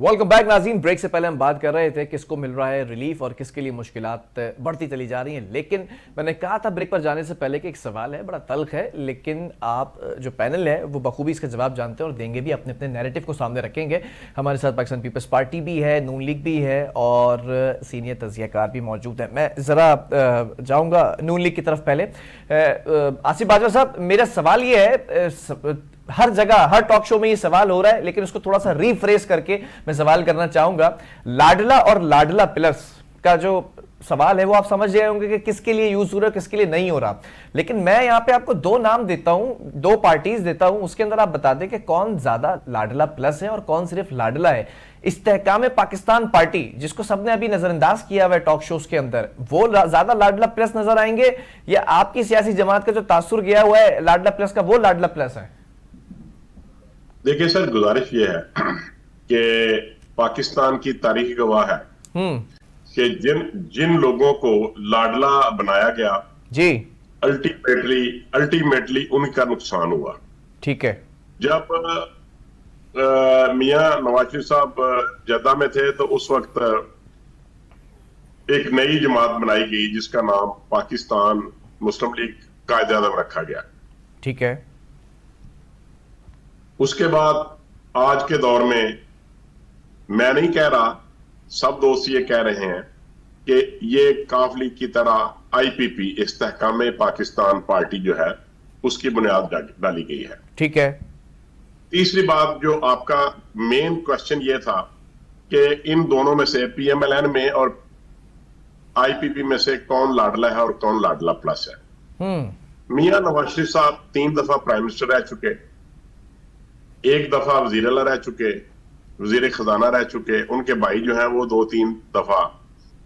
Welcome back नाज़रीन। Break से पहले हम बात कर रहे थे किसको मिल रहा है रिलीफ और किसके लिए मुश्किलात बढ़ती चली जा रही हैं, लेकिन मैंने कहा था ब्रेक पर जाने से पहले कि एक सवाल है, बड़ा तल्ख है, लेकिन आप जो पैनल है वो बखूबी इसका जवाब जानते हैं और देंगे भी, अपने अपने नैरेटिव को सामने रखेंगे। हमारे साथ पाकिस्तान पीपल्स पार्टी भी है, नून लीग भी है और सीनियर तजियाकार भी मौजूद है। मैं ज़रा जाऊँगा नून लीग की तरफ। पहले आसिफ बाजवा साहब, मेरा सवाल ये है, हर जगह हर टॉक शो में ये सवाल हो रहा है, लेकिन उसको थोड़ा सा रीफ्रेश करके मैं सवाल करना चाहूंगा। लाडला और लाडला प्लस का जो सवाल है वो आप समझ गए होंगे कि किसके लिए यूज हो रहा है, किसके लिए नहीं हो रहा। लेकिन मैं यहां पे आपको दो नाम देता हूं, दो पार्टीज देता हूं, उसके अंदर आप बता दें कि कौन ज्यादा लाडला प्लस है और कौन सिर्फ लाडला है। इस्तेहकाम पाकिस्तान पार्टी, जिसको सबने अभी नजरअंदाज किया हुआ है टॉक शोज के अंदर, वो ज्यादा लाडला प्लस नजर आएंगे या आपकी सियासी जमात का जो तासुर गया हुआ है लाडला प्लस का, वो लाडला प्लस है? देखिए सर, गुजारिश ये है कि पाकिस्तान की तारीख गवाह है कि जिन लोगों को लाडला बनाया गया जी, अल्टीमेटली उनका नुकसान हुआ। ठीक है। जब मियां नवाज शरीफ साहब जद्दा में थे तो उस वक्त एक नई जमात बनाई गई जिसका नाम पाकिस्तान मुस्लिम लीग कायदे-ए-आज़म रखा गया। ठीक है। उसके बाद आज के दौर में, मैं नहीं कह रहा, सब दोस्त ये कह रहे हैं कि ये काफ लीग की तरह आईपीपी इस्तेहकाम पाकिस्तान पार्टी जो है उसकी बुनियाद डाली गई है। ठीक है। तीसरी बात, जो आपका मेन क्वेश्चन ये था कि इन दोनों में से, पीएमएलएन में और आईपीपी में से कौन लाडला है और कौन लाडला प्लस है। मियां नवाज शरीफ साहब 3 दफा प्राइम मिनिस्टर रह चुके, एक दफा वजीर आला रह चुके, वजीर खजाना रह चुके, उनके भाई जो हैं वो 2-3 दफा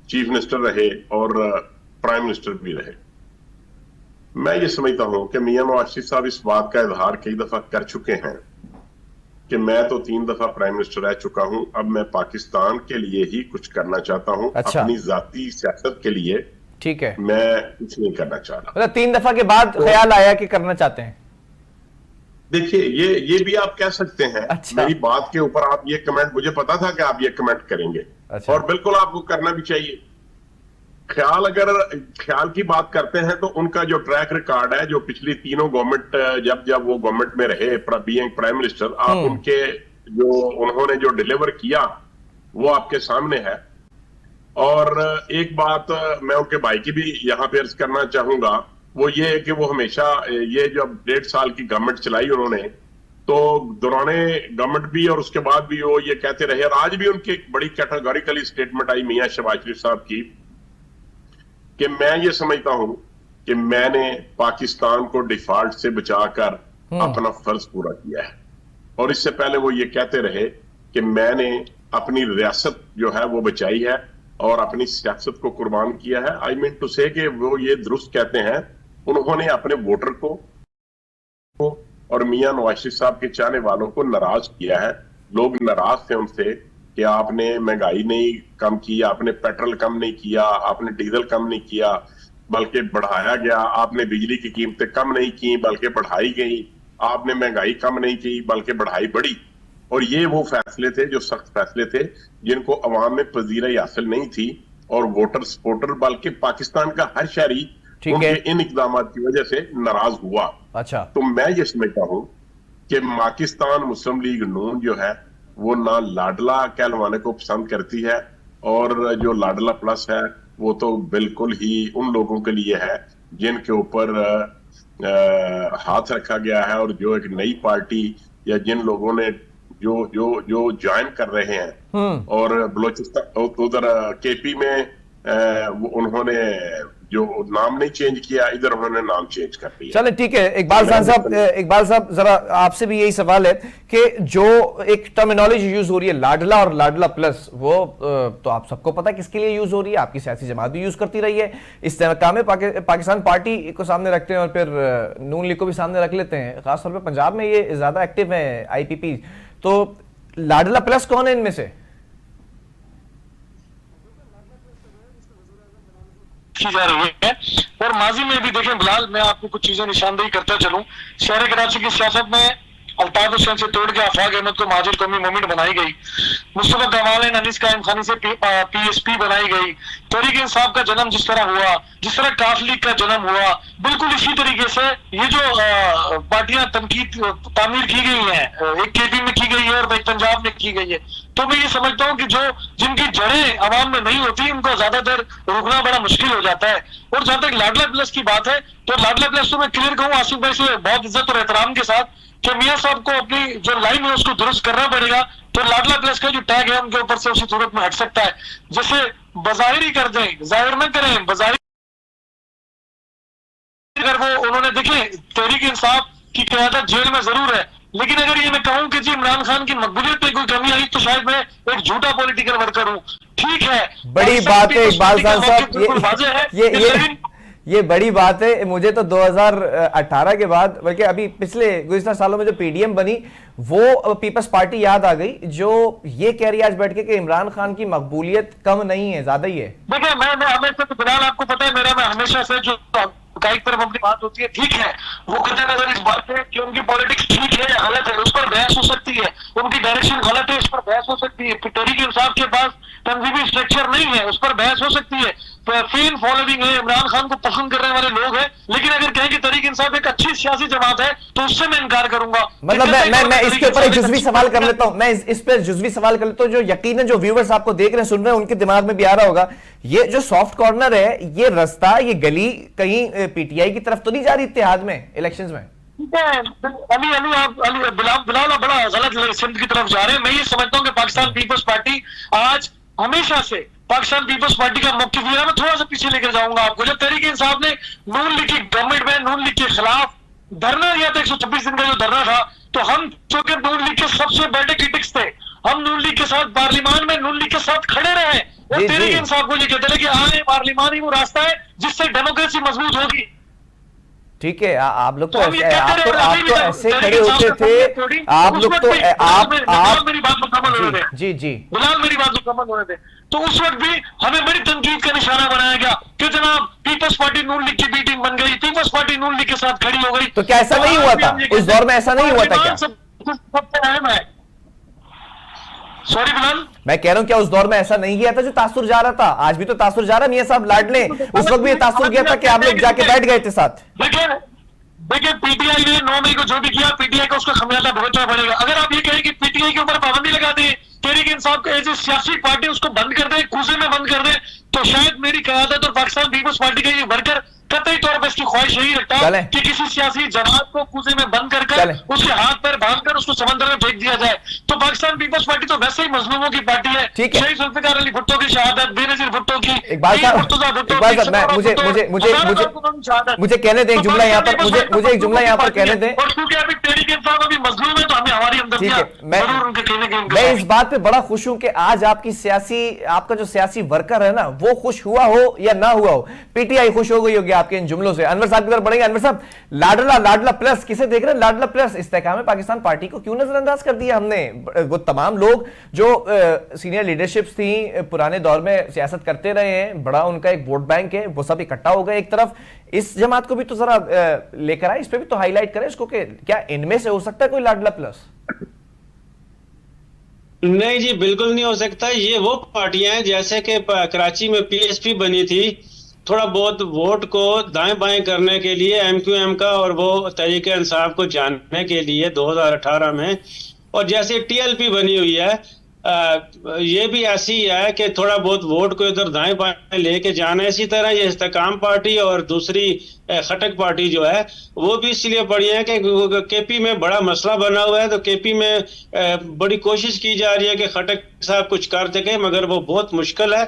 चीफ मिनिस्टर रहे और प्राइम मिनिस्टर भी रहे। मैं ये समझता हूं कि मियां नवाज शरीफ साहब इस बात का इजहार कई दफा कर चुके हैं कि मैं तो 3 दफा प्राइम मिनिस्टर रह चुका हूं, अब मैं पाकिस्तान के लिए ही कुछ करना चाहता हूं। अच्छा। अपनी जाती सियासत के लिए, ठीक है, मैं कुछ नहीं करना चाह रहा। मतलब 3 दफा के बाद ख्याल आया कि करना चाहते हैं? देखिए, ये भी आप कह सकते हैं। अच्छा। मेरी बात के ऊपर आप ये कमेंट, मुझे पता था कि आप ये कमेंट करेंगे। अच्छा। और बिल्कुल आपको करना भी चाहिए। अगर ख्याल की बात करते हैं तो उनका जो ट्रैक रिकॉर्ड है, जो पिछली तीनों गवर्नमेंट, जब वो गवर्नमेंट में रहे बीइंग प्राइम मिनिस्टर, आप उनके उन्होंने जो डिलीवर किया वो आपके सामने है। और एक बात मैं उनके भाई की भी यहां पे अर्ज करना चाहूंगा, वो ये है कि वो हमेशा, ये जब 1.5 साल की गवर्नमेंट चलाई उन्होंने, तो दौराने गवर्नमेंट भी और उसके बाद भी वो ये कहते रहे, और आज भी उनकी एक बड़ी कैटेगोरिकली स्टेटमेंट आई मियां शहबाज शरीफ साहब की कि मैं ये समझता हूं कि मैंने पाकिस्तान को डिफॉल्ट से बचाकर अपना फर्ज पूरा किया है। और इससे पहले वो ये कहते रहे कि मैंने अपनी रियासत जो है वो बचाई है और अपनी सियासत को कुर्बान किया है। आई मीन टू से कि वो ये दुरुस्त कहते हैं, उन्होंने अपने वोटर को और मियां नवाज शरीफ साहब के चाहने वालों को नाराज किया है। लोग नाराज थे उनसे कि आपने महंगाई नहीं कम की, आपने पेट्रोल कम नहीं किया, आपने डीजल कम नहीं किया, बल्कि बढ़ाया गया। आपने बिजली की कीमतें कम नहीं की बल्कि बढ़ाई गई। आपने महंगाई कम नहीं की बल्कि बढ़ाई बढ़ी। और ये वो फैसले थे, जो सख्त फैसले थे, जिनको अवाम में पजीराई हासिल नहीं थी और वोटर सपोर्टर, बल्कि पाकिस्तान का हर शहरी उनके इन इकदाम की वजह से नाराज हुआ। अच्छा। तो मैं ये समझता हूं कि पाकिस्तान मुस्लिम लीग नून जो है वो ना लाडला कहलवाने को पसंद करती है, और जो लाडला प्लस है वो तो बिल्कुल ही उन लोगों के लिए है जिनके ऊपर हाथ रखा गया है, और जो एक नई पार्टी या जिन लोगों ने जो जो जो ज्वाइन कर रहे हैं। और बलोचिस्तान उधर केपी में उन्होंने जो नाम नहीं चेंज किया, इधर उन्होंने नाम चेंज कर दिया। चले ठीक है। इकबाल साहब जरा आपसे भी यही सवाल है कि जो एक टर्मिनोलॉजी यूज हो रही है लाडला और लाडला प्लस, वो तो आप सबको पता है किसके लिए यूज हो रही है, आपकी सियासी जमात भी यूज करती रही है। इस्तेहकाम पाकिस्तान पार्टी को सामने रखते हैं और फिर नून लीग को भी सामने रख लेते हैं। खासतौर पर पंजाब में ये ज्यादा एक्टिव है आईपीपी। तो लाडला प्लस कौन है इनमें से? जा रही है। और माजी में भी देखें बिलाल, मैं आपको कुछ चीजें निशानदेही करता चलूं। शहर कराची की सियासत में अल्ताफ हुसैन से तोड़ के आफाक अहमद को महाजिर कौमी मूवमेंट बनाई गई, मुस्तफा कमाल ने अनीस कायम खानी से पीएसपी बनाई गई, तहरीक इंसाफ का जन्म जिस तरह हुआ, जिस तरह काफ लीग का जन्म हुआ, बिल्कुल इसी तरीके से ये जो पार्टियां तनकीद तामीर की गई है, एक केपी में की गई है और एक पंजाब में की गई है, तो मैं ये समझता हूँ कि जो जिनकी जड़ें आवाम में नहीं होती उनको ज्यादातर रोकना बड़ा मुश्किल हो जाता है। और जहां तक लाडला प्लस की बात है, तो लाडला प्लस तो मैं क्लियर कहूँ आसिफ भाई से बहुत इज्जत और एहतराम के साथ कि मियां साहब को अपनी जो लाइन है उसको दुरुस्त करना पड़ेगा। तो लाडला प्लस का जो टैग है उनके ऊपर से उसी सूरत में हट सकता है, जैसे बजाहिर ही कर दें, जाहिर न करें, बजाहिर अगर वो उन्होंने देखे तहरीक इंसाफ की क़यादत जेल में जरूर है, लेकिन अगर ये मैं कहूं कि जी इमरान खान की मकबूलियत में कोई कमी आई तो शायद मैं एक झूठा पॉलिटिकल वर्कर हूं। ठीक है, बड़ी बात है इकबाल खान साहब, ये बड़ी बात है। मुझे तो 2018 के बाद, बल्कि अभी पिछले गुज़िश्ता सालों में जो पीडीएम बनी वो पीपल्स पार्टी याद आ गई, जो ये कह रही है आज बैठ के कि इमरान खान की मकबूलियत कम नहीं है, ज्यादा ही है। देखिए मैं हमेशा, तो फिलहाल आपको पता है मेरा, मैं हमेशा से जो एक तरफ अपनी बात होती है, ठीक है, वो कहते नजर इस बात पे कि उनकी पॉलिटिक्स ठीक है गलत है उस पर बहस हो सकती है, उनकी डायरेक्शन गलत है उस पर बहस हो सकती है, तहरीक इंसाफ के पास तंजीमी स्ट्रक्चर नहीं है उस पर बहस हो सकती है, फैन फॉलोइंग है, इमरान खान को पसंद करने वाले लोग हैं, लेकिन अगर कहें कि तहरीक इंसाफ एक अच्छी सियासी जमात है तो उससे मैं इनकार करूंगा। मतलब मैं इसके ऊपर एक जुज़वी सवाल कर लेता हूं, मैं इस पर जुज़वी सवाल कर लेता हूं, जो यकीनन जो व्यूअर्स आपको देख रहे हैं, सुन रहे हैं, उनके दिमाग में भी आ रहा होगा, ये जो सॉफ्ट कॉर्नर है, ये रास्ता, ये गली कहीं पीटीआई की तरफ तो नहीं जा रही इत्तेहाद में, इलेक्शंस में? बिलाल आप बड़ा गलत सिमत की तरफ जा रहे हैं। मैं ये समझता हूँ कि पाकिस्तान पीपल्स पार्टी आज हमेशा से पाकिस्तान पीपल्स पार्टी का मौक़िफ़ है। मैं थोड़ा सा पीछे लेकर जाऊंगा आपको, जब तहरीक इंसाफ ने नून लीग की गवर्नमेंट में नून लीग के खिलाफ धरना दिया था, 126 दिन का जो धरना था, तो हम चूंकि नून लीग के सबसे बड़े क्रिटिक्स थे, हम नून लीग के साथ पार्लियामान में नून लीग के साथ खड़े रहे और तहरीक इंसाफ को ये कहते रहे कि आए पार्लियामान ही वो रास्ता है जिससे डेमोक्रेसी मजबूत होगी। ठीक है, आप लोग तो ऐसे, आप तो ऐसे खड़े होते थे, आप लोग तो आप मेरी बात मुकम्मल होने दें, जी जी बिलाल मेरी बात मुकम्मल होने दें। तो उस वक्त भी हमें बड़ी तनकीद का निशाना बनाया गया कि जनाब पीपल्स पार्टी नून लीग की बी टीम बन गई, पीपल्स पार्टी नून लीग के साथ खड़ी हो गई। तो क्या ऐसा नहीं हुआ था उस दौर में? ऐसा नहीं हुआ था क्या? सबसे अहम है, सॉरी बिलाल, मैं कह रहा हूं क्या उस दौर में ऐसा नहीं गया था जो तासुर जा रहा था? आज भी तो तासुर जा रहा है, मियां साहब लाडले, उस वक्त भी ये तासुर गया था कि आप लोग जाके बैठ गए थे साथ। देखिए पीटीआई ने 9 मई को जो भी किया, पीटीआई को उसका खमियाजा भुगतना पड़ेगा। अगर आप ये कहें कि पीटीआई के ऊपर पाबंदी लगा दें, तहरीक इंसाफ को एज ए सियासी पार्टी उसको बंद कर दे, कूजे में बंद कर दे, तो शायद मेरी क़यादत और पाकिस्तान पीपल्स पार्टी का ये वर्कर कतई तौर पर इसकी ख्वाहिश यही रखता कि किसी सियासी जमात को कूजे में बंद कर उसके हाथ पैर बांधकर उसको समंदर में फेंक दिया जाए। तो पाकिस्तान पीपल्स पार्टी तो वैसे ही मजलूमों की पार्टी है। शहीद जुल्फिकार अली भुट्टो की शहादत, बेनजीर भुट्टो की, मुझे कहने दें एक जुमला यहाँ पर, मुझे एक जुमला यहाँ पर कहने दें। और क्योंकि अभी तहरीक इंसाफ अभी मजलूम है तो हमें हमारी हमदर्दियां जरूर उनके कहने के। मैं इस बात पे बड़ा खुश हूं कि आज आपका जो सियासी वर्कर है ना, वो खुश हुआ हो या ना हुआ हो, पीटीआई खुश हो गई होगी आपके इन जुमलों से। अनवर साहब की तरफ बढ़ेंगे। अनवर साहब, लाडला प्लस किसे देख रहे हैं? लाडला प्लस इस्तेहकाम पाकिस्तान पार्टी को क्यों नजरअंदाज कर दिया हमने? वो तमाम लोग जो सीनियर लीडरशिप थी, पुराने दौर में सियासत करते रहे हैं, बड़ा उनका एक वोट बैंक है, वो सब इकट्ठा हो गए एक तरफ। इस जमात को भी तो जरा लेकर आए, इस पे भी तो हाईलाइट करें इसको कि क्या इनमें से हो सकता है कोई लाडला प्लस? नहीं जी, बिल्कुल नहीं हो सकता। ये वो पार्टियां हैं जैसे कि कराची में पीएसपी बनी थी, थोड़ा बहुत वोट को दाएं बाएं करने के लिए एमक्यूएम का, और वो तहरीक इंसाफ को जानने के लिए 2018 में, और जैसे टीएलपी बनी हुई है, ये भी ऐसी है कि थोड़ा बहुत वोट को इधर दाएं बाएं लेके जाना। इसी तरह ये इस्तेकाम पार्टी और दूसरी खटक पार्टी जो है वो भी इसलिए पड़ी है कि केपी में बड़ा मसला बना हुआ है, तो केपी में बड़ी कोशिश की जा रही है कि खटक साहब कुछ कर सके, मगर वो बहुत मुश्किल है।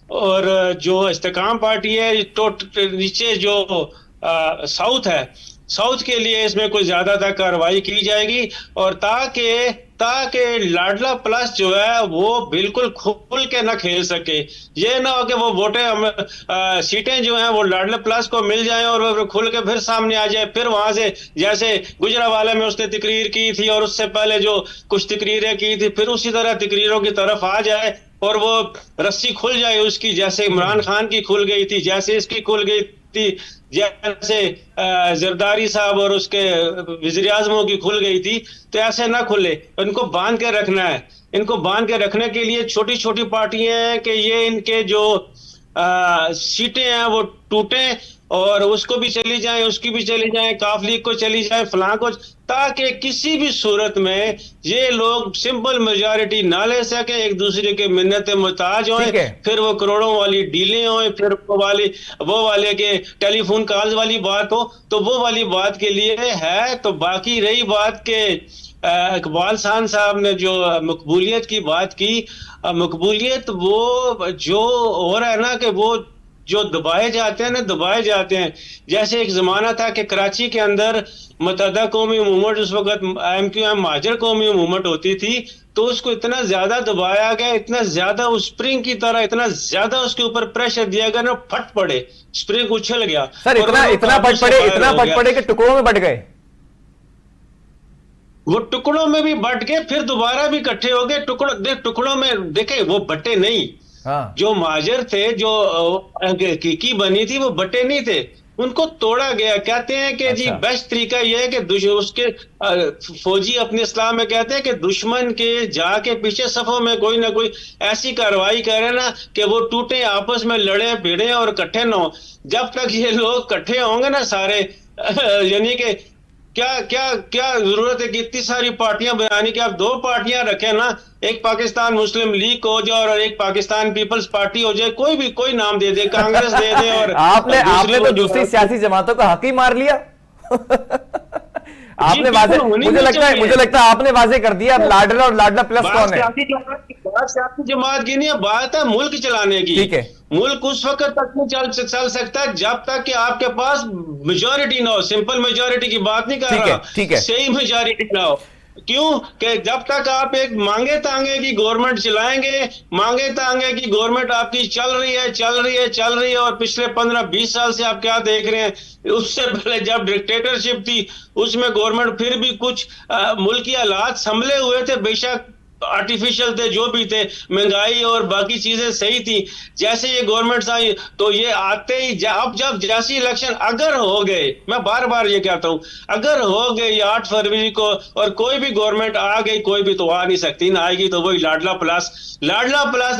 और जो इस्तेकाम पार्टी है तो नीचे जो साउथ है, साउथ के लिए इसमें कुछ ज्यादातर कार्रवाई की जाएगी, और ताकि लाडला प्लस जो है वो बिल्कुल खुल के ना खेल सके। ये ना हो कि वो वोटें सीटें जो हैं वो लाडला प्लस को मिल जाएं और वो खुल के फिर सामने आ जाए, फिर वहां से जैसे गुजरावाला में उसने तकरीर की थी और उससे पहले जो कुछ तकरीरें की थी, फिर उसी तरह तकरीरों की तरफ आ जाए और वो रस्सी खुल जाए उसकी, जैसे इमरान खान की खुल गई थी, जैसे इसकी खुल गई थी, जैसे जरदारी साहब और उसके वज़ीर आज़मों की खुल गई थी, तो ऐसे ना खुले। इनको बांध के रखना है। इनको बांध के रखने के लिए छोटी छोटी पार्टियां हैं कि ये इनके जो सीटें हैं वो टूटे और उसको भी चली जाए, उसकी भी चली जाए, काफ लीग को चली जाए, फलां को, ताकि किसी भी सूरत में ये लोग सिंपल मेजॉरिटी ना ले सके, एक दूसरे के मिन्नतें मुहताज हों, फिर वो करोड़ों वाली डीलें हों, फिर वो वाले के टेलीफोन कॉल्स वाली बात हो, तो वो वाली बात के लिए है। तो बाकी रही बात के इकबाल खान साहब ने जो मकबूलियत की बात की, मकबूलियत वो जो हो रहा है ना कि वो जो दबाए जाते हैं ना, दबाए जाते हैं। जैसे एक जमाना था कि कराची के अंदर मुत्तहदा कौमी मूवमेंट, उस वक्त MQM महाजर कौमी मूवमेंट होती थी, तो उसको इतना ज्यादा दबाया गया, इतना ज्यादा उस स्प्रिंग की तरह इतना ज्यादा उसके ऊपर प्रेशर दिया गया ना, फट पड़े, स्प्रिंग उछल गया सर। इतना फट पड़े कि टुकड़ों में बट गए। वो टुकड़ों में भी बट गए, फिर दोबारा भी इकट्ठे हो गए। टुकड़ों में देखे वो बटे नहीं। हाँ। जो महाजर थे, जो की बनी थी, वो बटे नहीं थे, उनको तोड़ा गया। कहते हैं कि जी बेस्ट तरीका यह है कि उसके फौजी अपने इस्लाम में कहते हैं कि दुश्मन के जाके पीछे सफों में कोई ना कोई ऐसी कार्रवाई करे ना कि वो टूटे, आपस में लड़े भिड़े और इकट्ठे न हो। जब तक ये लोग इकट्ठे होंगे ना सारे, यानी कि क्या क्या क्या जरूरत है कि इतनी सारी पार्टियां बनाने की? आप दो पार्टियां रखें ना, एक पाकिस्तान मुस्लिम लीग हो जाए और एक पाकिस्तान पीपल्स पार्टी हो जाए, कोई नाम दे दे, कांग्रेस दे दे। और आपने तो दूसरी सियासी जमातों का हक ही मार लिया। आपने वाज़ेह, मुझे लगता है आपने वाज़ेह कर दिया लाडला और लाडला प्लस कौन है। सियासी जमात की नहीं बात है, मुल्क चलाने की। ठीक है, मुल्क उस वक्त तक नहीं चल सकता जब तक कि आपके पास मेजॉरिटी ना हो। सिंपल मेजॉरिटी की बात नहीं कर रहा, ठीक है, सही मेजॉरिटी ना हो। क्यों कि जब तक आप एक मांगे तांगे की गवर्नमेंट चलाएंगे, मांगे तांगे की गवर्नमेंट आपकी चल रही है और पिछले 15-20 साल से आप क्या देख रहे हैं? उससे पहले जब डिक्टेटरशिप थी उसमें गवर्नमेंट फिर भी कुछ मुल्की हालात संभले हुए थे, बेशक आर्टिफिशियल थे, जो भी थे, महंगाई और बाकी चीजें सही थी। जैसे ये गवर्नमेंट आई तो ये आते ही अब जब जैसी इलेक्शन अगर हो गए, मैं बार बार ये कहता हूं, अगर हो गए 8 फरवरी को और कोई भी गवर्नमेंट आ गई, कोई भी तो आ नहीं सकती ना, आएगी तो वही लाडला प्लस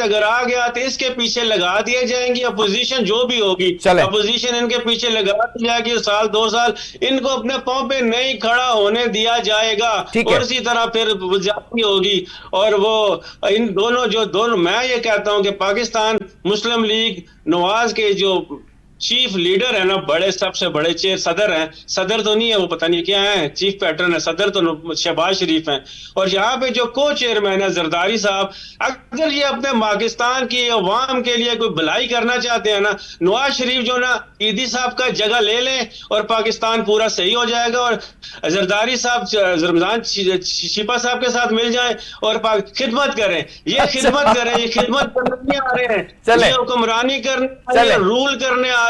अगर आ गया तो इसके पीछे लगा दिए जाएंगी अपोजिशन, जो भी होगी अपोजिशन इनके पीछे लगा दी जाएगी। साल 2 साल इनको अपने पांव पे नहीं खड़ा होने दिया जाएगा और इसी तरह फिर जाती होगी। और वो इन दोनों मैं ये कहता हूं कि पाकिस्तान मुस्लिम लीग नवाज के जो चीफ लीडर है ना, बड़े सबसे बड़े चेयर सदर हैं, सदर तो नहीं है वो, पता नहीं क्या है, चीफ पैटर्न है, सदर तो शहबाज शरीफ हैं। और यहाँ पे जो को चेयरमैन है जरदारी साहब, अगर ये अपने पाकिस्तान की अवाम के लिए कोई भलाई करना चाहते हैं ना, नवाज शरीफ जो ना ईदी साहब का जगह ले लें और पाकिस्तान पूरा सही हो जाएगा। और जरदारी साहब रमजान शिपा साहब के साथ मिल जाए और खिदमत करें, ये खिदमत करें, ये खिदमत करने नहीं आ रहे हैं, ये हुक्मरानी करने, रूल करने आ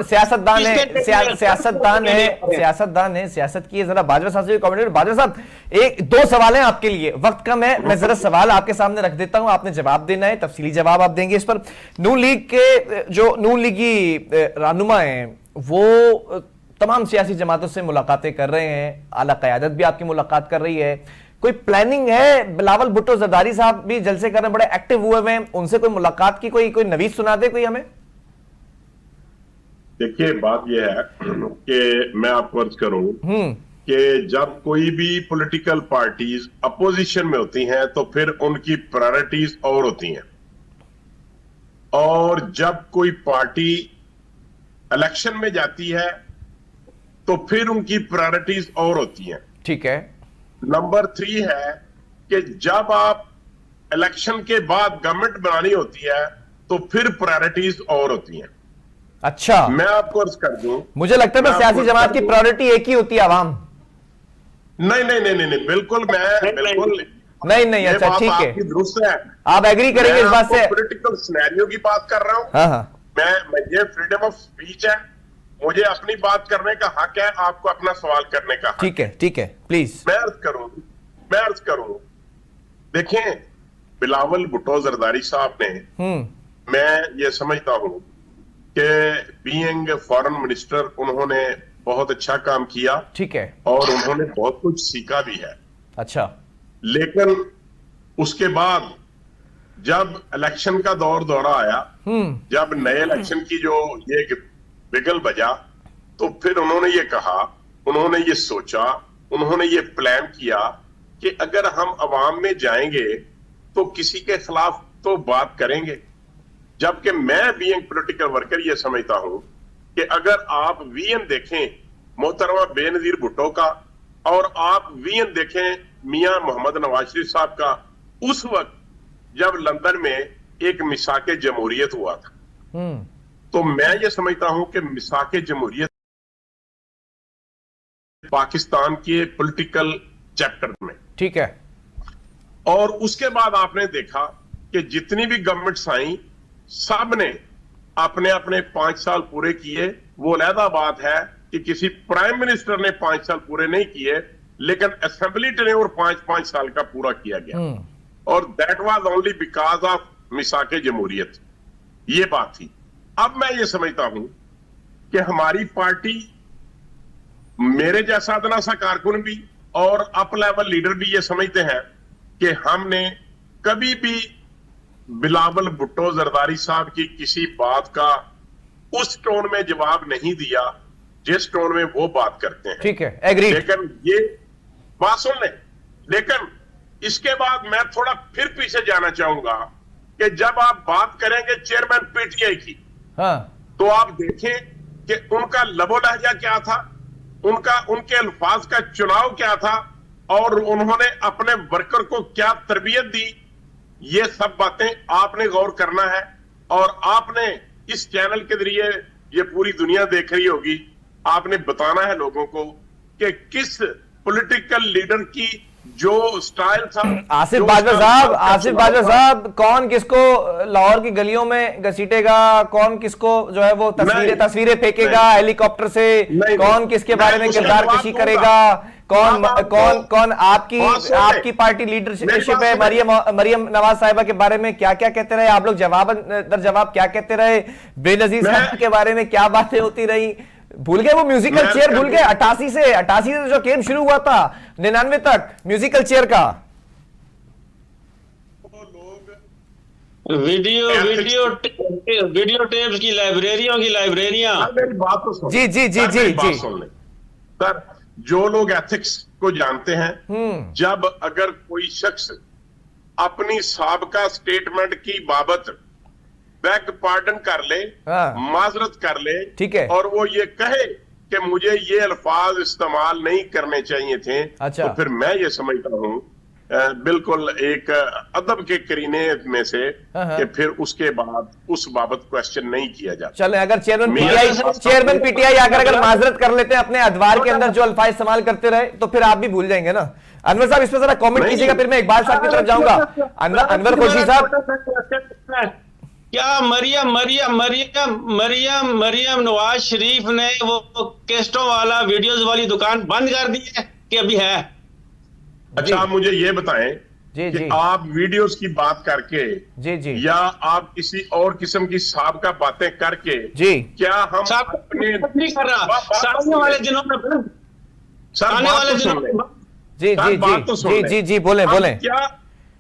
सियासतदान है, सियासत की जरा बाजवा साहब से कमेंट। बाजवा साहब, 1-2 सवाल हैं आपके लिए, वक्त कम है, मैं जरा सवाल आपके सामने रख देता हूं, आपने जवाब देना है, तफसीली जवाब आप देंगे इस पर। नून लीग के जो नून लीगी रहनुमा हैं वो तमाम सियासी जमातों से मुलाकातें कर रहे हैं, आला क़यादत भी आपकी मुलाकात कर रही है, कोई प्लानिंग है? बिलावल भुट्टो जरदारी साहब भी जलसे कर रहे हैं, बड़े एक्टिव हुए हैं, उनसे कोई मुलाकात की कोई नवीज सुना दे कोई हमें। देखिए बात यह है कि मैं आपको अर्ज करूं कि जब कोई भी पॉलिटिकल पार्टीज अपोजिशन में होती हैं तो फिर उनकी प्रायोरिटीज और होती हैं, और जब कोई पार्टी इलेक्शन में जाती है तो फिर उनकी प्रायोरिटीज और होती हैं। ठीक है। नंबर 3 है कि जब आप इलेक्शन के बाद गवर्नमेंट बनानी होती है तो फिर प्रायोरिटीज और होती हैं। अच्छा, मैं आपको अर्ज कर दूं, मुझे लगता है सियासी जमात की प्रायोरिटी एक ही होती है, आवाम। नहीं, बिल्कुल नहीं। अच्छा ठीक है, दुरुस्त है, आप एग्री करेंगे इस बात से? पॉलिटिकल सिनेरियो की बात कर रहा हूं। हाँ। मैं ये फ्रीडम ऑफ स्पीच है, मुझे अपनी बात करने का हक है, आपको अपना सवाल करने का हक। ठीक है प्लीज। मैं अर्ज करूं, देखें बिलावल भुट्टो जरदारी साहब ने, मैं ये समझता हूं कि बीइंग फॉरेन मिनिस्टर उन्होंने बहुत अच्छा काम किया, ठीक है, और उन्होंने बहुत कुछ सीखा भी है। अच्छा, लेकिन उसके बाद जब इलेक्शन का दौरा आया, जब नए इलेक्शन की जो ये बिगल बजा, तो फिर उन्होंने ये कहा, उन्होंने ये सोचा, उन्होंने ये प्लान किया कि अगर हम अवाम में जाएंगे तो किसी के खिलाफ तो बात करेंगे। जबकि मैं बीइंग पॉलिटिकल वर्कर ये समझता हूं कि अगर आप वीएन देखें मोहतरमा बेनजीर भुट्टो का, और आप वीएन देखें मियां मोहम्मद नवाज शरीफ साहब का, उस वक्त जब लंदन में एक मिसाके जमहूरियत हुआ था, तो मैं ये समझता हूं कि मिसाके जमहूरियत पाकिस्तान के पॉलिटिकल चैप्टर में, ठीक है, और उसके बाद आपने देखा कि जितनी भी गवर्नमेंट्स आई, सब ने अपने अपने 5 साल पूरे किए। वो अलहदा बात है कि किसी प्राइम मिनिस्टर ने 5 साल पूरे नहीं किए, लेकिन असेंबली टेन्योर 5-5 साल का पूरा किया गया, और that was only because of मिसाके जमहूरियत। ये बात थी। अब मैं ये समझता हूं कि हमारी पार्टी, मेरे जैसा अदना सा कारकुन भी और अप लेवल लीडर भी ये समझते हैं कि हमने कभी भी बिलावल भुट्टो जरदारी साहब की किसी बात का उस टोन में जवाब नहीं दिया जिस टोन में वो बात करते हैं, ठीक है, एग्री। लेकिन ये बात सुन लें, लेकिन इसके बाद मैं थोड़ा फिर पीछे जाना चाहूंगा कि जब आप बात करेंगे चेयरमैन पीटीआई की, हाँ, तो आप देखें कि उनका लबो लहजा क्या था, उनके अल्फाज का चुनाव क्या था, और उन्होंने अपने वर्कर को क्या तरबियत दी। ये सब बातें आपने गौर करना है, और आपने इस चैनल के जरिए, ये पूरी दुनिया देख रही होगी, आपने बताना है लोगों को कि किस पॉलिटिकल लीडर की जो स्टाइल था। आसिफ बाजवा साहब, कौन किसको लाहौर की गलियों में घसीटेगा, कौन किसको जो है वो तस्वीरें फेंकेगा हेलीकॉप्टर से, कौन किसके बारे में किरदार कशी करेगा, कौन आपकी पार्टी लीडरशिप है, मरियम नवाज साहिबा के बारे में क्या क्या कहते रहे आप लोग, जवाब दर जवाब क्या कहते रहे, बेनजीर साहब के बारे में क्या बातें होती रही, भूल गए वो म्यूजिकल चेयर, भूल गए 88 से जो गेम शुरू हुआ था 99 तक म्यूजिकल चेयर का वीडियो टेप्स की लाइब्रेरियां। मेरी बात तो सुन, जी सर, जो लोग एथिक्स को जानते हैं, जब अगर कोई शख्स अपनी साबका स्टेटमेंट की बाबत बैक पार्डन कर ले, माजरत कर ले, ठीक है, और वो ये कहे कि मुझे ये अल्फाज इस्तेमाल नहीं करने चाहिए थे, अच्छा, तो फिर मैं ये समझता हूं बिल्कुल एक अदब के करीने में से कि फिर उसके बाद उस बाबत क्वेश्चन नहीं किया जाता। चले, अगर चेयरमैन पीटीआई अगर माजरत कर लेते हैं अपने अदवार के अंदर जो अल्फाज इस्तेमाल करते रहे, तो फिर आप भी भूल जाएंगे ना। अनवर साहब, इस पर जरा कमेंट कीजिएगा, फिर मैं इकबाल साहब की तरफ जाऊंगा। अनवर खोशी साहब, क्या मरियम नवाज शरीफ ने वो केस्टों वाला वीडियोस वाली दुकान बंद कर दी है कि अभी है? अच्छा, आप मुझे ये बताएं कि आप वीडियोस की बात करके या आप किसी और किस्म की साबका बातें करके, क्या हम अपने नहीं कर रहा सामने वाले दिनों में बोले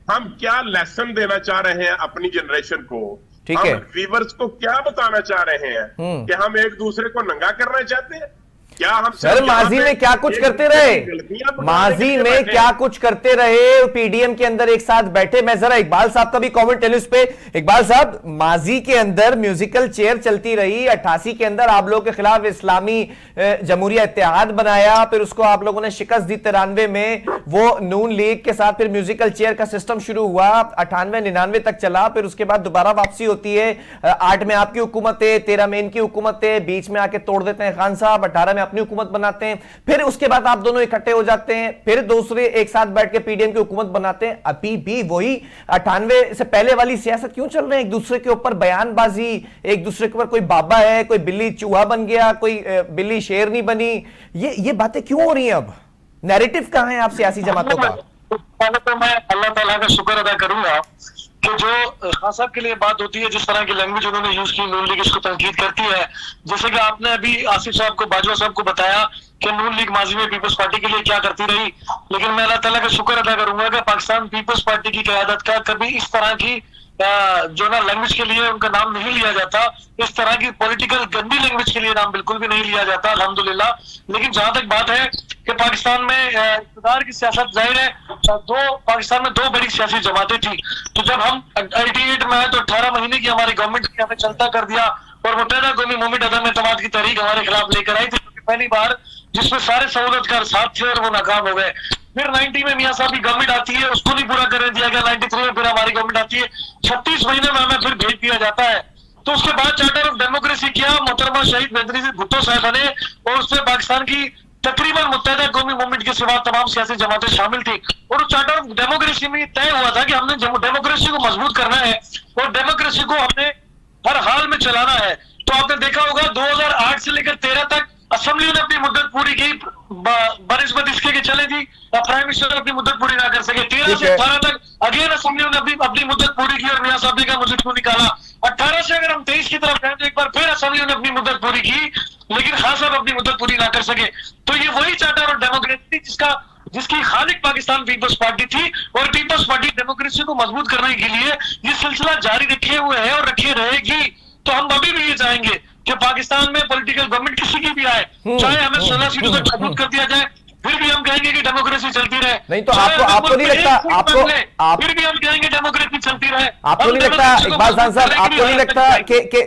हम क्या लेसन देना चाह रहे हैं अपनी जनरेशन को, ठीक है, व्यूअर्स को क्या बताना चाह रहे हैं कि हम एक दूसरे को नंगा करना चाहते हैं? क्या हम सर माजी में क्या कुछ करते रहे, माजी में क्या कुछ करते रहे, पीडीएम के अंदर एक साथ बैठे। मैं जरा इकबाल साहब का भी कमेंट टेनिस पे। इकबाल साहब, माजी के अंदर म्यूजिकल चेयर चलती रही, 88 के अंदर आप लोगों के खिलाफ इस्लामी जमहूरिया इत्तेहाद बनाया, फिर उसको आप लोगों ने शिकस्त दी, 93 में वो नून लीग के साथ फिर म्यूजिकल चेयर का सिस्टम शुरू हुआ, 98-99 तक चला, फिर उसके बाद दोबारा वापसी होती है, 8 में आपकी हुकूमत है, 13 में इनकी हुकूमत है, बीच में आके तोड़ देते हैं खान साहब, 18 में अपनी हुकूमत बनाते हैं, फिर उसके बाद आप दोनों इकट्ठे हो जाते हैं, फिर दूसरे एक साथ बैठ के पीडीएम की हुकूमत बनाते हैं। अभी भी वही 98 से पहले वाली सियासत क्यों चल रही है? एक दूसरे के ऊपर बयानबाजी, एक दूसरे के ऊपर कोई बाबा है, कोई बिल्ली चूहा बन गया, कोई बिल्ली शेरनी बनी, ये बातें क्यों हो रही हैं? अब नैरेटिव कहां है आप सियासी जमातों का? पहले तो मैं अल्लाह ताला का शुक्र अदा करूंगा कि जो खान साहब के लिए बात होती है, जिस तरह की लैंग्वेज उन्होंने यूज की, नून लीग इसको तनकीद करती है। जैसे कि आपने अभी आसिफ साहब को, बाजवा साहब को बताया कि नून लीग माजी में पीपल्स पार्टी के लिए क्या करती रही, लेकिन मैं अल्लाह ताला का शुक्र अदा करूंगा कि पाकिस्तान पीपल्स पार्टी की क़यादत का कभी इस तरह की जो ना लैंग्वेज के लिए उनका नाम नहीं लिया जाता, इस तरह की पॉलिटिकल गंदी लैंग्वेज के लिए नाम बिल्कुल भी नहीं लिया जाता, अल्हम्दुलिल्लाह। लेकिन जहां तक बात है कि पाकिस्तान में इक़्तिदार की सियासत, जाहिर है पाकिस्तान में दो बड़ी सियासी जमातें थी। तो जब हम 88 में आए तो 18 महीने की हमारी गवर्नमेंट ने हमें चलता कर दिया और मुत्तहिदा कौमी मूवमेंट अदम एतमाद की तहरीक हमारे खिलाफ लेकर आई थी, पहली बार जिसमें सारे सहूलतकार साथ थे और वो नाकाम हो गए। फिर 90 में मियां साहब की गवर्नमेंट आती है, उसको नहीं पूरा करने दिया गया। 93 में फिर हमारी गवर्नमेंट आती है, 36 महीने में हमें फिर भेज दिया जाता है। तो उसके बाद चार्टर ऑफ डेमोक्रेसी किया मोहतरमा शहीद बेनजीर भुट्टो साहब ने, और उसमें पाकिस्तान की तकरीबन मुत्तहिदा कौमी मूवमेंट के सिवा तमाम सियासी जमातें शामिल थी। और चार्टर ऑफ डेमोक्रेसी में तय हुआ था कि हमने डेमोक्रेसी को मजबूत करना है और डेमोक्रेसी को हमने हर हाल में चलाना है। तो आपने देखा होगा 2008 से लेकर 13 तक असेंबली ने अपनी मुद्दत पूरी की, बनिस्बत इसके चले थी, प्राइम मिनिस्टर अपनी मुद्दत पूरी ना कर सके। 13 से 18 तक अगेन असेंबली ने अपनी मुद्दत पूरी की और मियां साहब ने का मुद्दत को निकाला। 18 से अगर हम 23 की तरफ जाए तो एक बार फिर असेंबली ने अपनी मुद्दत पूरी की, लेकिन खान साहब अपनी मुद्दत पूरी ना कर सके। तो ये वही चार्टर और डेमोक्रेसी जिसकी खालिक पाकिस्तान पीपल्स पार्टी थी, और पीपल्स पार्टी डेमोक्रेसी को मजबूत करने के लिए ये सिलसिला जारी रखे हुए है और रखी रहेगी। तो हम अभी भी ये चाहेंगे कि पाकिस्तान में पॉलिटिकल गवर्नमेंट किसी की भी आए, चाहे हमें 16 सीटों तक मजबूत कर दिया जाए, फिर भी हम कहेंगे कि डेमोक्रेसी चलती रहे। नहीं तो आपको नहीं लगता, फिर भी हम कहेंगे डेमोक्रेसी चलती रहे। आपको नहीं लगता इकबाल खान साहब, आपको नहीं लगता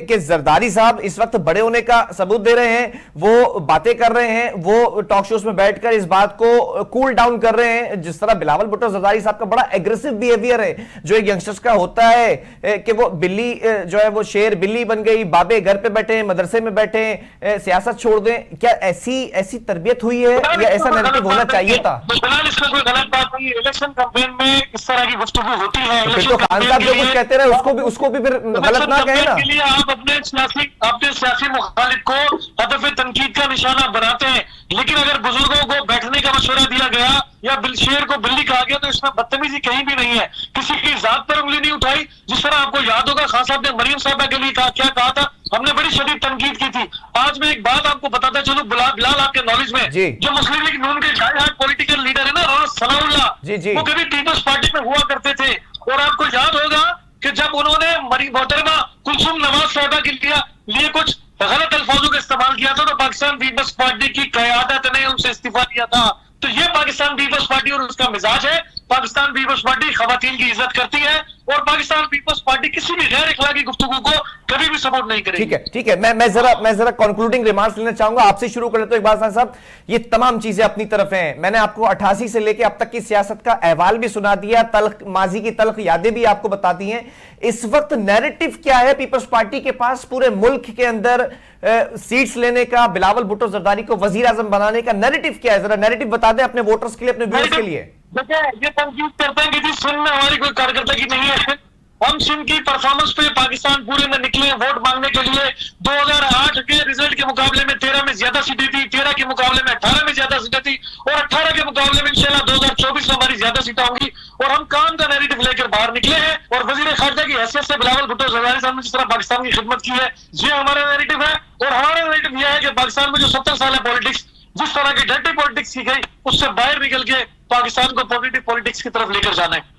कि जरदारी साहब इस वक्त बड़े होने का सबूत दे रहे हैं, वो बातें कर रहे हैं, वो टॉक शोज में बैठकर इस बात को कूल डाउन कर रहे हैं, जिस तरह बिलावल भुट्टो जरदारी साहब का बड़ा एग्रेसिव बिहेवियर है जो एक यंगस्टर्स का होता है कि वो बिल्ली जो है वो शेर बिल्ली बन गई, बाबे घर पे बैठे, मदरसे में बैठे, सियासत छोड़ दें। क्या ऐसी तरबियत हुई है या ऐसा होना चाहिए था? फिलहाल इसमें कोई गलत बात नहीं है। इलेक्शन कैंपेन में इस तरह की गुफ्तगू होती है। फिर तो खान साहब जो कुछ कहते रहे उसको भी फिर गलत ना कहे ना। के लिए आप अपने सियासी मुखालिफ को हदफ तनकीद का निशाना बनाते हैं, लेकिन अगर बुजुर्गों को बैठने का मशवरा दिया गया या शेर को बिल्ली कहा गया तो इसमें बदतमीजी कहीं भी नहीं है। किसी की जात पर उंगली नहीं उठाई। जिस तरह आपको याद होगा खान साहब ने मरियम साहबा के लिए क्या कहा था, हमने बड़ी शदीद तनकीद की थी। आज मैं एक बात आपको बताता चलूं, बिलाल आपके नॉलेज में, जो मुस्लिम लीग नून के पॉलिटिकल लीडर है ना, राना सनाउल्लाह, वो कभी पीपल्स पार्टी में हुआ करते थे। और आपको याद होगा कि जब उन्होंने मोहतरमा कुलसुम नवाज साहबा के लिए कुछ गलत अल्फाजों का इस्तेमाल किया था तो पाकिस्तान पीपल्स पार्टी की क़यादत ने उनसे इस्तीफा दिया था। तो ये पाकिस्तान पीपल्स पार्टी और उसका मिजाज है। पाकिस्तान पीपल्स पार्टी खवातीन की इज्जत करती है और पाकिस्तान पीपल्स पार्टी किसी भी गैर अखलाकी गुफ्तगू को कभी भी सपोर्ट नहीं करेगी। ठीक है, मैं जरा कंक्लूडिंग रिमार्क्स लेना चाहूंगा, आपसे शुरू कर लेता हूं इकबाल साहब। ये तमाम चीजें अपनी तरफ हैं, मैंने आपको 88 से लेके अब तक की सियासत का अहवाल भी सुना दिया, तल्ख माजी की तल्ख यादें भी आपको बताती हैं। इस वक्त नैरेटिव क्या है पीपल्स पार्टी के पास पूरे मुल्क के अंदर सीट्स लेने का, बिलावल भुट्टो जरदारी को वजीर आजम बनाने का नैरेटिव क्या है? जरा नैरेटिव बता दें अपने वोटर्स के लिए, अपने व्यूअर्स के लिए। देखिए, ये तनकीद करते हैं कि जी सिंध में हमारी कोई कार्यकर्ता की नहीं है। हम सिंध की परफॉर्मेंस पे पाकिस्तान पूरे में निकले वोट मांगने के लिए। 2008 के रिजल्ट के मुकाबले में 13 में ज्यादा सीटें थी, 13 के मुकाबले में 18 में ज्यादा सीटें थी और 18 के मुकाबले में इंशाल्लाह 2024 में हमारी ज्यादा सीटें होंगी। और हम काम का नैरेटिव लेकर बाहर निकले हैं और वजीर खारजा की हैसियत से बिलावल भुट्टो जरदारी साहब ने जिस तरह पाकिस्तान की खिदमत की है, ये हमारा नैरेटिव है। और हमारा नैरेटिव यह है कि पाकिस्तान में जो 70 साल है पॉलिटिक्स, जिस तरह की डर्टी पॉलिटिक्स की गई, उससे बाहर निकल के पाकिस्तान को पॉजिटिव पॉलिटिक्स की तरफ लेकर जाना है।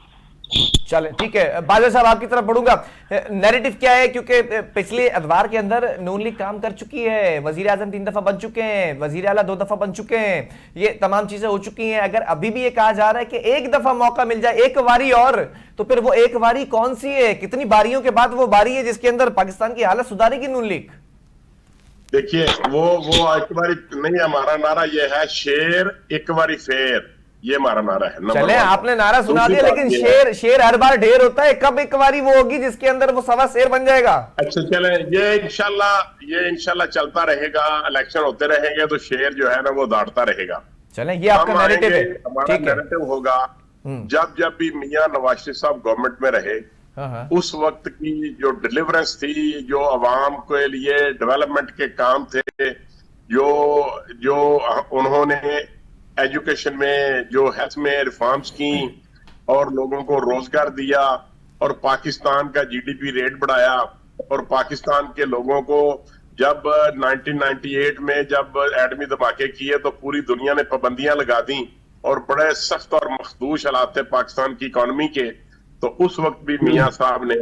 चले ठीक है, बाजवा साहब आपकी तरफ बढ़ूंगा। नैरेटिव क्या है, क्योंकि पिछले अदवार के अंदर नून लीग काम कर चुकी है, वजीर आजम 3 दफा बन चुके हैं, वजीर आला 2 दफा बन चुके हैं, ये तमाम चीजें हो चुकी हैं। अगर अभी भी ये कहा जा रहा है कि एक दफा मौका मिल जाए, एक बारी और, तो फिर वो एक बारी कौन सी है? कितनी बारियों के बाद वो बारी है जिसके अंदर पाकिस्तान की हालत सुधारेगी नून लीग? देखिए, वो एक बारी नहीं, हमारा नारा ये है शेर एक बारी फेर, ये हमारा नारा है। चले, आपने नारा सुना दिया, लेकिन शेर हर बार ढेर होता है। कब एक बारी वो होगी जिसके अंदर वो सवा शेर बन जाएगा? अच्छा चले, ये इंशाल्लाह चलता रहेगा। इलेक्शन होते रहेंगे तो शेर जो है ना वो दौड़ता रहेगा। चले, ये आपका नैरेटिव है। हमारा नैरेटिव होगा जब भी मियां नवाज शरीफ साहब गवर्नमेंट में रहे, उस वक्त की जो डिलीवरेंस थी, जो अवाम के लिए डेवलपमेंट के काम थे, जो उन्होंने एजुकेशन में, जो हेल्थ में रिफॉर्म्स की और लोगों को रोजगार दिया, और पाकिस्तान का जीडीपी रेट बढ़ाया, और पाकिस्तान के लोगों को जब 1998 में जब एटमी धमाके किए तो पूरी दुनिया ने पाबंदियां लगा दी और बड़े सख्त और मखदूश हालात थे पाकिस्तान की इकोनॉमी के, तो उस वक्त भी मियां साहब ने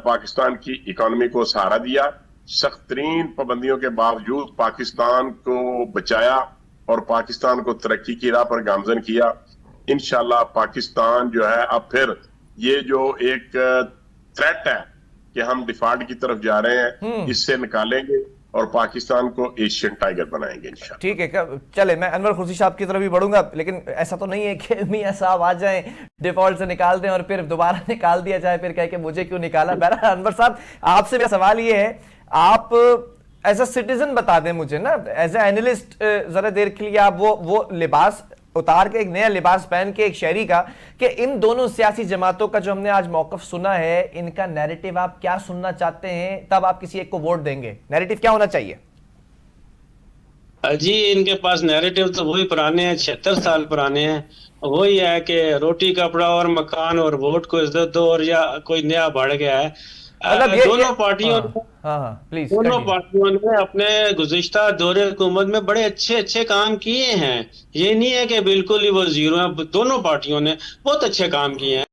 पाकिस्तान की इकोनॉमी को सहारा दिया। सख्त तरीन पाबंदियों के बावजूद पाकिस्तान को बचाया और पाकिस्तान को तरक्की की राह पर गामजन किया। इंशाल्लाह पाकिस्तान जो है अब फिर ये जो एक थ्रेट है कि हम डिफॉल्ट की तरफ जा रहे हैं, इससे निकालेंगे और पाकिस्तान को एशियन टाइगर बनाएंगे इंशाल्लाह। ठीक है, चले मैं अनवर खुर्शी साहब की तरफ भी बढ़ूंगा, लेकिन ऐसा तो नहीं है कि मियां साहब आ जाएं, डिफॉल्ट से निकाल दें और फिर दोबारा निकाल दिया जाए, फिर कहे कि मुझे क्यों निकाला। बहरहाल अनवर साहब, आपसे मेरा सवाल ये है, आप एज अ सिटीजन बता दें मुझे ना, एज ए एनालिस्ट, जरा देर के लिए आप वो लिबास उतार के, एक नया लिबास पहन के एक शहरी का, कि इन दोनों सियासी जमातों का जो हमने आज मौकफ सुना है, इनका नैरेटिव आप क्या सुनना चाहते हैं, तब आप किसी एक को वोट देंगे। नैरेटिव क्या होना चाहिए? जी, इनके पास नैरेटिव तो वही पुराने हैं, 76 साल पुराने हैं। वही है कि रोटी कपड़ा और मकान और वोट को इज्जत दो, और या कोई नया बढ़ गया है। मतलब दोनों पार्टियों प्लीज, दोनों पार्टियों ने अपने गुज़िश्ता दौरे हुकूमत में बड़े अच्छे अच्छे काम किए हैं। ये नहीं है कि बिल्कुल ही वो जीरो है। दोनों पार्टियों ने बहुत अच्छे काम किए हैं।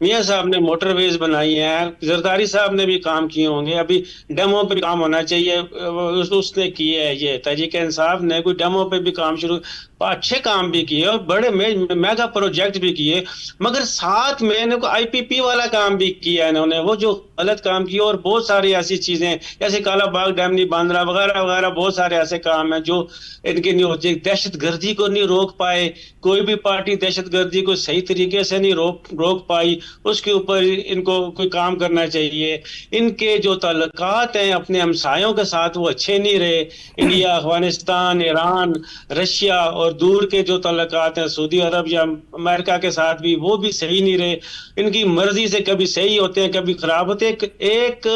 मियां साहब ने मोटरवेज बनाई हैं, जरदारी साहब ने भी काम किए होंगे, अभी डेमो पे काम होना चाहिए, उसने किए है। ये तहरीक इंसाफ ने कोई डेमो पे भी काम शुरू, अच्छे काम भी किए और बड़े मेगा प्रोजेक्ट भी किए, मगर साथ में इन्होंने आईपीपी वाला काम भी किया इन्होंने, वो जो गलत काम किया। और बहुत सारी ऐसी चीजें जैसे काला बाग डैम नहीं बांध रहा वगैरह वगैरह, बहुत सारे ऐसे काम हैं जो इनके नहीं होते। दहशत गर्दी को नहीं रोक पाए, कोई भी पार्टी दहशत गर्दी को सही तरीके से नहीं रोक पाई, उसके ऊपर इनको कोई काम करना चाहिए। इनके जो ताल्लुकात हैं अपने हमसायों के साथ वो अच्छे नहीं रहे, इंडिया, अफगानिस्तान, ईरान, रशिया और दूर के जो ताल्लुकात हैं सऊदी अरब या अमेरिका के साथ भी, वो भी सही नहीं रहे। इनकी मर्जी से कभी सही होते हैं कभी खराब होते हैं। एक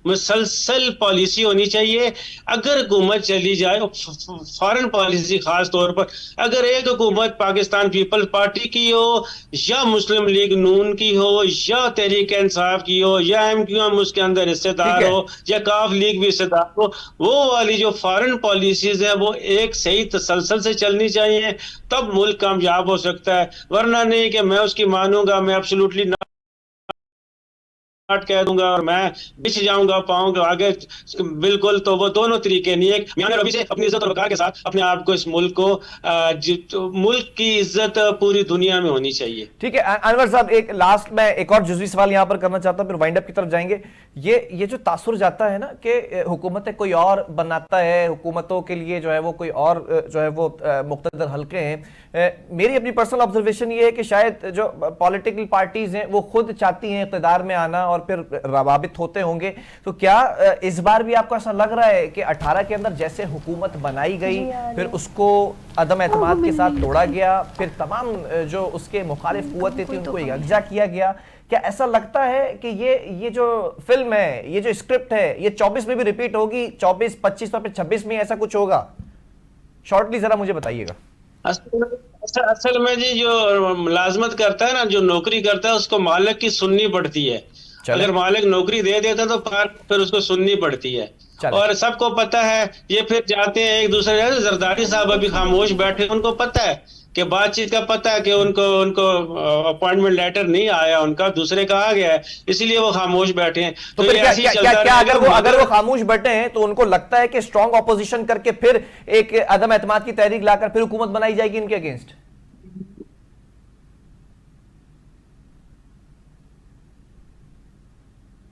मुसलसल पॉलिसी होनी चाहिए। अगर हुकूमत चली जाए, फॉरेन पॉलिसी खास तौर पर, अगर एक हुकूमत पाकिस्तान पीपल्स पार्टी की हो या मुस्लिम लीग नून की हो या तहरीक इंसाफ की हो या एमक्यूएम उसके अंदर हिस्सेदार हो या काफ लीग भी हिस्सेदार हो, वो वाली जो फॉरेन पॉलिसीज है वो एक सही तसलसल से चलनी चाहिए, तब मुल्क कामयाब हो सकता है। वरना नहीं कि मैं उसकी मानूंगा, मैं एब्सोल्युटली कह दूंगा और मैं बिछ जाऊंगा पाऊं के आगे, बिल्कुल। तो वो दोनों तरीके नहीं है। मियां रबी से अपनी इज्जत और वकार के साथ अपने आप को, इस मुल्क को, मुल्क की इज्जत पूरी दुनिया में होनी चाहिए। ठीक है अनवर साहब, एक लास्ट में एक और जुज़वी सवाल यहां पर करना चाहता हूं, फिर वाइंड अप की तरफ जाएंगे। ये जो तासुर जाता है ना कि हुकूमतें कोई और बनाता है, हुकूमतों के लिए जो है वो कोई और जो है वो मुख्तदर हल्के हैं। मेरी अपनी पर्सनल ऑब्जर्वेशन ये है कि शायद जो पॉलिटिकल पार्टीज हैं वो खुद चाहती हैं इक़्तिदार में आना और फिर रवाबित होते होंगे। तो क्या इस बार भी आपको ऐसा लग रहा है कि 18 के अंदर जैसे हुकूमत बनाई गई, फिर उसको अदम एतमाद के साथ तोड़ा गया, फिर तमाम जो उसके मुखालिफ कुव्वतें थी उनको यकजा किया गया, क्या ऐसा लगता है कि ये जो फिल्म है, ये जो स्क्रिप्ट है, ये 24 में भी रिपीट होगी, 24, 25 और फिर 26 में ऐसा कुछ होगा? शॉर्टली जरा मुझे बताइएगा। असल में जी जो मुलाजमत करता है ना, जो नौकरी करता है, उसको मालिक की सुननी पड़ती है। अगर मालिक नौकरी दे देता तो फिर उसको सुननी पड़ती है। और सबको पता है, ये फिर जाते हैं एक दूसरे, जरदारी साहब अभी खामोश बैठे, उनको पता है कि बातचीत का पता है कि उनको अपॉइंटमेंट लेटर नहीं आया, उनका दूसरे का आ गया है, इसलिए वो खामोश बैठे हैं। तो फिर क्या अगर वो खामोश बैठे हैं तो उनको लगता है कि स्ट्रांग ऑपोजिशन करके फिर एक अदम एतमाद की तहरीक लाकर फिर हुकूमत बनाई जाएगी इनके अगेंस्ट?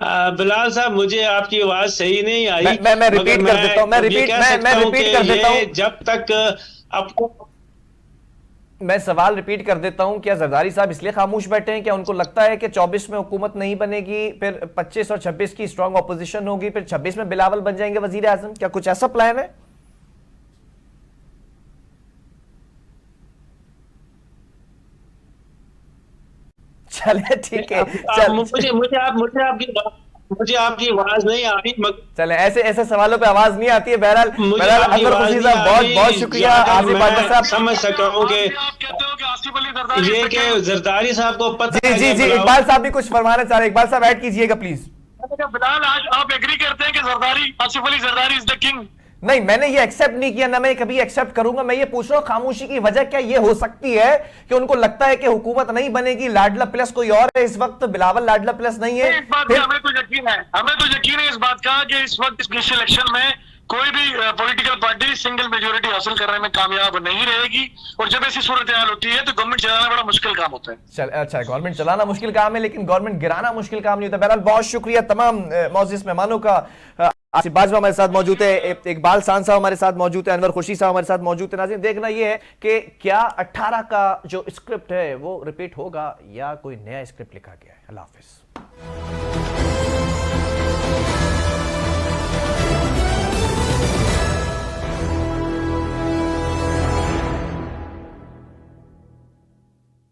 बिलाल साहब, मुझे आपकी आवाज सही नहीं आई। मैं रिपीट कर देता हूं, मैं रिपीट कर देता हूं। जब तक आपको मैं सवाल रिपीट कर देता हूं, क्या जरदारी साहब इसलिए खामोश बैठे हैं? क्या उनको लगता है कि 24 में हुकूमत नहीं बनेगी, फिर 25 और 26 की स्ट्रांग ऑपोजिशन होगी, फिर 26 में बिलावल बन जाएंगे वजीर आजम? क्या कुछ ऐसा प्लान है? चले ठीक है, मुझे आपकी मुझे आपकी आवाज नहीं आ रही चले, ऐसे ऐसे सवालों पे आवाज नहीं आती है। बहरहाल मुझे बहरहाल आपकी अनवर आवाज खुशी नहीं साहब, आ बहुत रही, बहुत शुक्रिया जहाँ तक आसिफ बादशाह मैं साहब। समझ सका हूँ कि आप कहते हो कि आसिफ अली जरदारी ये कि जरदारी साहब को पता जी है जी कि जी, बिलावल- इकबाल साहब भी कुछ फरमाना चाह रहे हैं। इकबाल साहब ऐड कीजिएगा प्लीज। बिलाल, आज आप एग्री करते हैं कि Zardari, Asif Ali Zardari is the king? नहीं, मैंने ये एक्सेप्ट नहीं किया, ना मैं कभी एक्सेप्ट करूंगा। मैं ये पूछ रहा हूं खामोशी की वजह क्या ये हो सकती है कि उनको लगता है कि हुकूमत नहीं बनेगी, लाडला प्लस कोई और है इस वक्त, बिलावल लाडला प्लस नहीं है। इस बात का हमें तो यकीन है, हमें तो यकीन है इस बात का कि इस वक्त इस इलेक्शन में कोई भी पॉलिटिकल पार्टी सिंगल मेजोरिटी हासिल करने में कामयाब नहीं रहेगी, और जब ऐसी सूरत हाल होती है तो गवर्नमेंट चलाना बड़ा मुश्किल काम होता है। चल अच्छा, गवर्नमेंट चलाना मुश्किल काम है लेकिन गवर्नमेंट गिराना मुश्किल काम नहीं होता। बहरहाल बहुत शुक्रिया तमाम मौजूद मेहमानों का। आसिफ बाजवा हमारे साथ मौजूद है, इकबाल सान साहब हमारे साथ मौजूद है, अनवर खुशी साहब हमारे साथ मौजूद है। नाज़रीन, देखना यह है कि क्या 18 का जो स्क्रिप्ट है वो रिपीट होगा या कोई नया स्क्रिप्ट लिखा गया है। अल्लाह हाफिज।